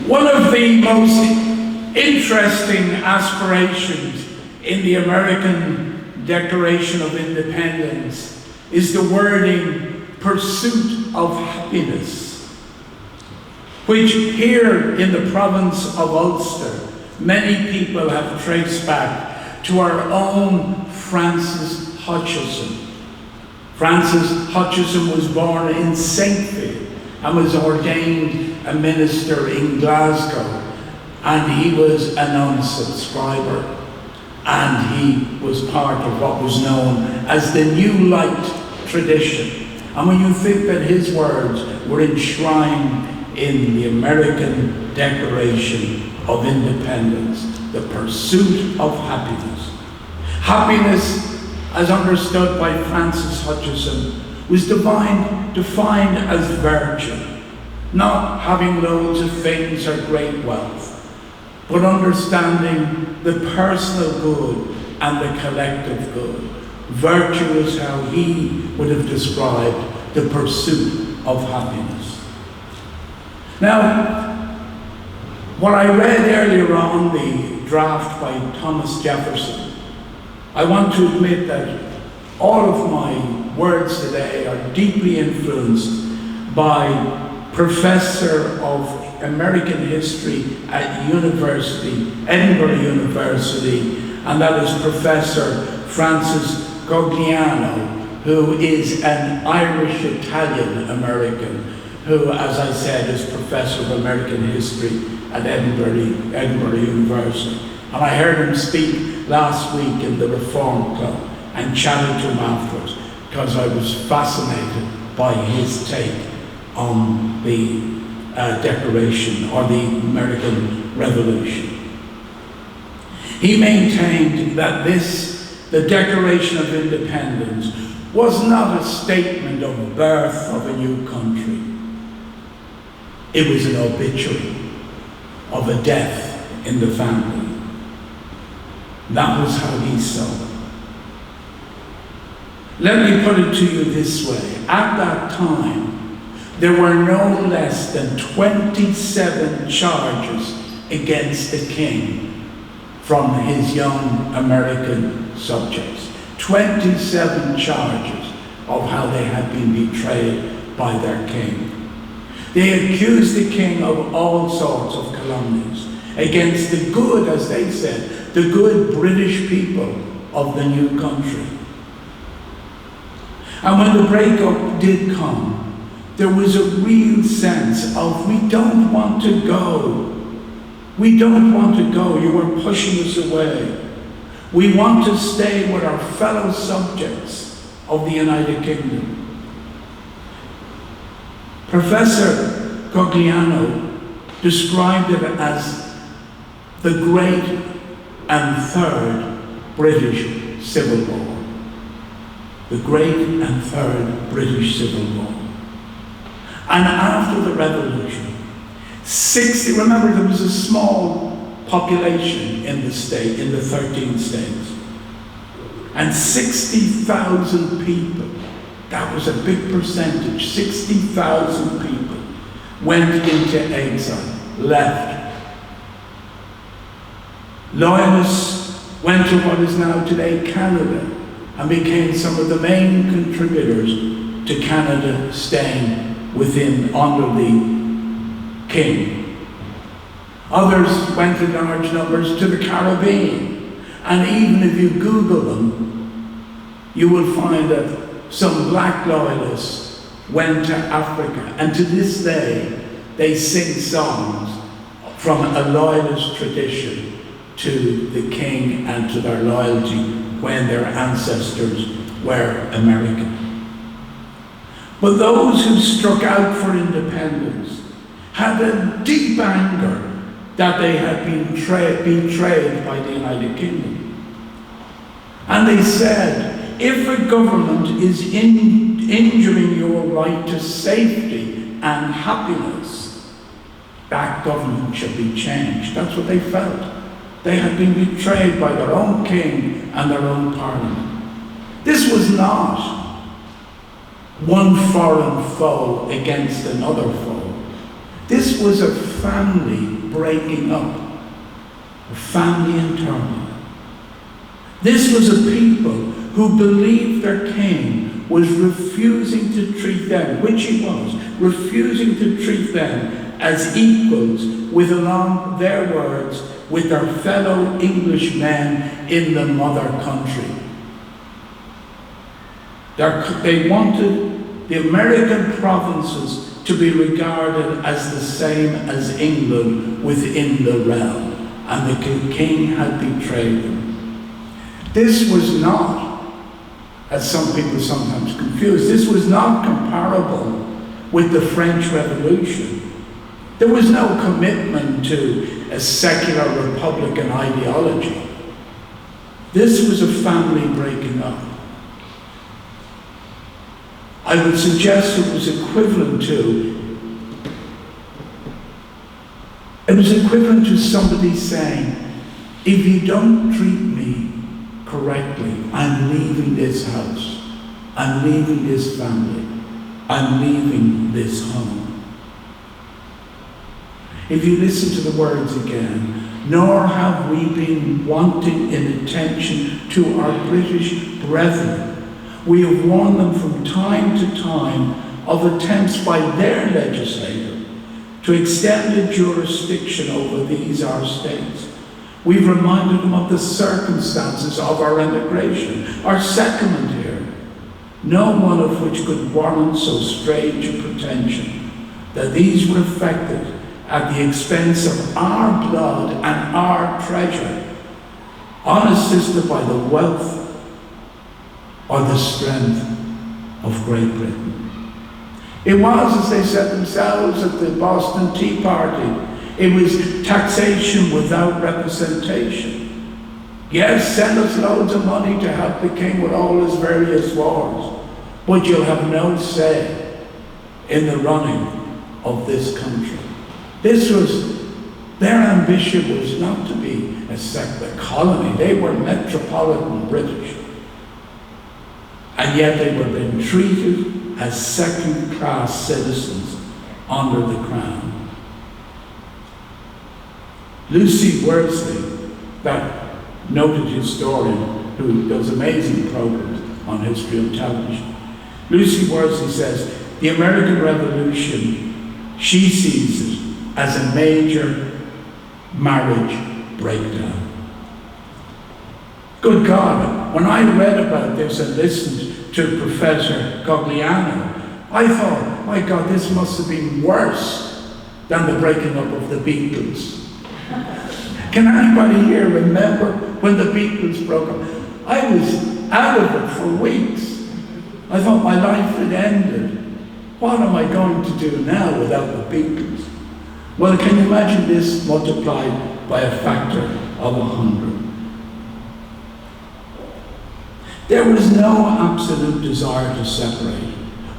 One of the most interesting aspirations in the American Declaration of Independence is the wording, pursuit of happiness, which here in the province of Ulster, many people have traced back to our own Francis Hutcheson. Francis Hutcheson was born in Saintfield and was ordained a minister in Glasgow, and he was an unsubscriber, and he was part of what was known as the New Light tradition. And when you think that his words were enshrined in the American Declaration of Independence, the pursuit of happiness. Happiness, as understood by Francis Hutcheson, was defined as virtue, not having loads of things or great wealth, but understanding the personal good and the collective good. Virtue is how he would have described the pursuit of happiness. Now, what I read earlier on, the draft by Thomas Jefferson, I want to admit that all of my words today are deeply influenced by Professor of American History at Edinburgh University, and that is Professor Francis Gogliano, who is an Irish-Italian-American, who, as I said, is Professor of American History at Edinburgh University. And I heard him speak last week in the Reform Club and chatted to him afterwards because I was fascinated by his take on the Declaration or the American Revolution. He maintained that the Declaration of Independence was not a statement of birth of a new country. It was an obituary of a death in the family. That was how he saw it. Let me put it to you this way. At that time, there were no less than 27 charges against the king from his young American subjects. 27 charges of how they had been betrayed by their king. They accused the king of all sorts of calumnies against the good, as they said, the good British people of the new country. And when the breakup did come, there was a real sense of, we don't want to go. We don't want to go. You were pushing us away. We want to stay with our fellow subjects of the United Kingdom. Professor Gogliano described it as the Great and Third British Civil War. The Great and Third British Civil War. And after the Revolution, remember there was a small population in the state, in the 13 states, and 60,000 people, that was a big percentage, 60,000 people went into exile, left. Loyalists went to what is now today Canada and became some of the main contributors to Canada staying under the king. Others went in large numbers to the Caribbean, and even if you Google them, you will find that some black loyalists went to Africa, and to this day they sing songs from a loyalist tradition to the king and to their loyalty when their ancestors were American. But those who struck out for independence had a deep anger that they had been betrayed by the United Kingdom. And they said, if a government is injuring your right to safety and happiness, that government should be changed. That's what they felt. They had been betrayed by their own king and their own parliament. This was not one foreign foe against another foe. This was a family breaking up, a family in turmoil. This was a people who believed their king was refusing to treat them, which he was, refusing to treat them as equals with, along their words, with their fellow Englishmen in the mother country. They wanted the American provinces to be regarded as the same as England within the realm, and the king had betrayed them. This was not, as some people sometimes confuse, this was not comparable with the French Revolution. There was no commitment to a secular republican ideology. This was a family breaking up. I would suggest it was equivalent to somebody saying, if you don't treat me correctly, I'm leaving this house, I'm leaving this family, I'm leaving this home. If you listen to the words again, nor have we been wanting in attention to our British brethren. We have warned them from time to time of attempts by their legislator to extend the jurisdiction over these our states. We've reminded them of the circumstances of our emigration, our settlement here, no one of which could warrant so strange a pretension, that these were effected at the expense of our blood and our treasure, unassisted by the wealth or the strength of Great Britain. It was, as they said themselves at the Boston Tea Party, it was taxation without representation. Yes, send us loads of money to help the king with all his various wars, but you'll have no say in the running of this country. This was, their ambition was not to be a secular colony. They were metropolitan British. And yet they were being treated as second-class citizens under the crown. Lucy Worsley, that noted historian who does amazing programs on history and television, Lucy Worsley says, the American Revolution, she sees it as a major marriage breakdown. Good God, when I read about this and listened to Professor Cogliano, I thought, my God, this must have been worse than the breaking up of the Beatles. Can anybody here remember when the Beatles broke up? I was out of it for weeks. I thought my life had ended. What am I going to do now without the Beatles? Well, can you imagine this multiplied by a factor of 100? There was no absolute desire to separate,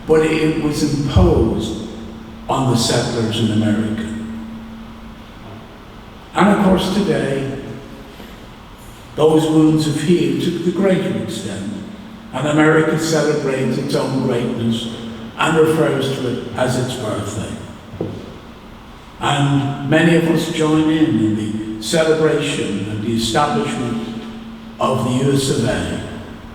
but it was imposed on the settlers in America. And of course today, those wounds have healed to the greater extent, and America celebrates its own greatness and refers to it as its birthday. And many of us join in the celebration and the establishment of the US of A,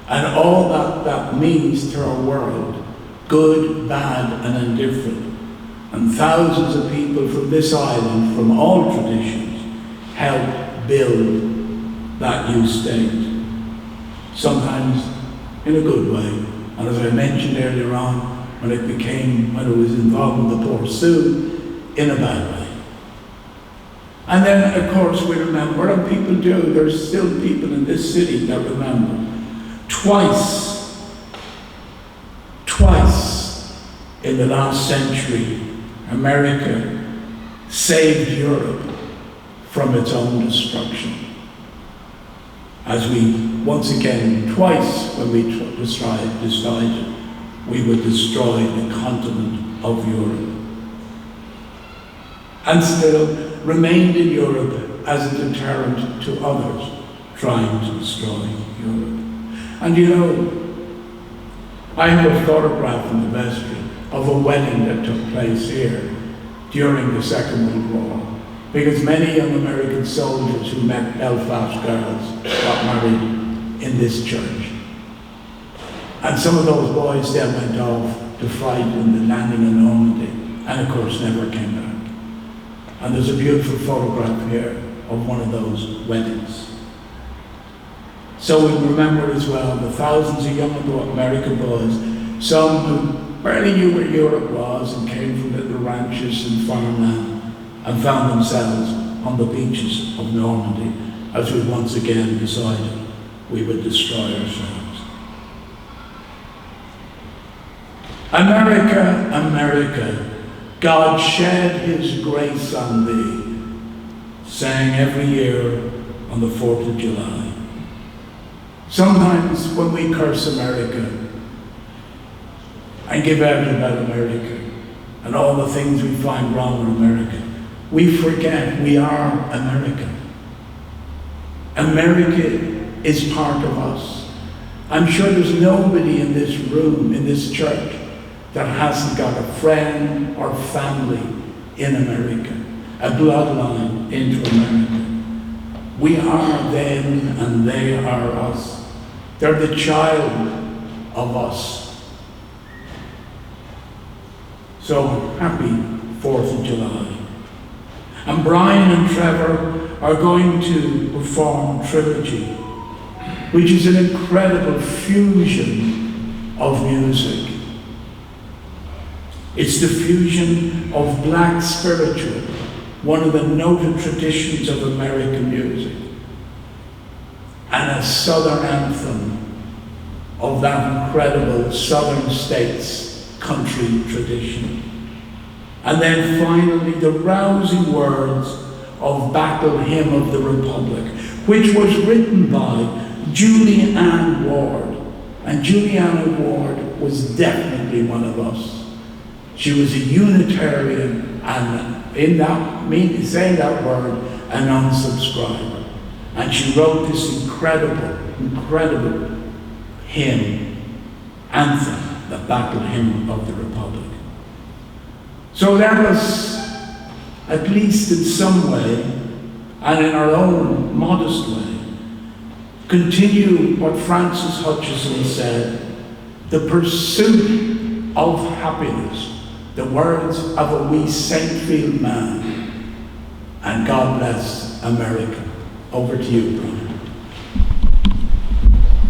and all that means to our world, good, bad, and indifferent. And thousands of people from this island, from all traditions, helped build that new state. Sometimes in a good way, and as I mentioned earlier on, when it was involved in the Poor Sioux, in a bad way. And then, of course, we remember, and people do, there's still people in this city that remember, twice in the last century, America saved Europe from its own destruction. As we, once again, twice when we decided we would destroy the continent of Europe. And still remained in Europe as a deterrent to others trying to destroy Europe. And you know, I have a photograph in the vestry of a wedding that took place here during the Second World War, because many young American soldiers who met Belfast girls got married in this church. And some of those boys then went off to fight in the landing in Normandy, and of course never came back. And there's a beautiful photograph here of one of those weddings. So we remember as well the thousands of young American boys, some who barely knew where Europe was and came from little ranches and farmland, and found themselves on the beaches of Normandy as we once again decided we would destroy ourselves. America, America, God shed his grace on thee, sang every year on the 4th of July. Sometimes when we curse America and give out about America and all the things we find wrong with America, we forget we are American. America is part of us. I'm sure there's nobody in this room, in this church, that hasn't got a friend or family in America, a bloodline into America. We are them and they are us. They're the child of us. So happy 4th of July. And Brian and Trevor are going to perform Trilogy, which is an incredible fusion of music. It's the fusion of black spiritual, one of the noted traditions of American music, and a southern anthem of that incredible southern states country tradition. And then finally the rousing words of Battle Hymn of the Republic, which was written by Julie Ann Ward. And Julie Ann Ward was definitely one of us. She was a Unitarian, and in that meaning, saying that word, a non-subscriber. And she wrote this incredible hymn, anthem, the Battle Hymn of the Republic. So let us, at least in some way, and in our own modest way, continue what Francis Hutcheson said, the pursuit of happiness, the words of a wee Saintfield man, and God bless America. Over to you, Brian.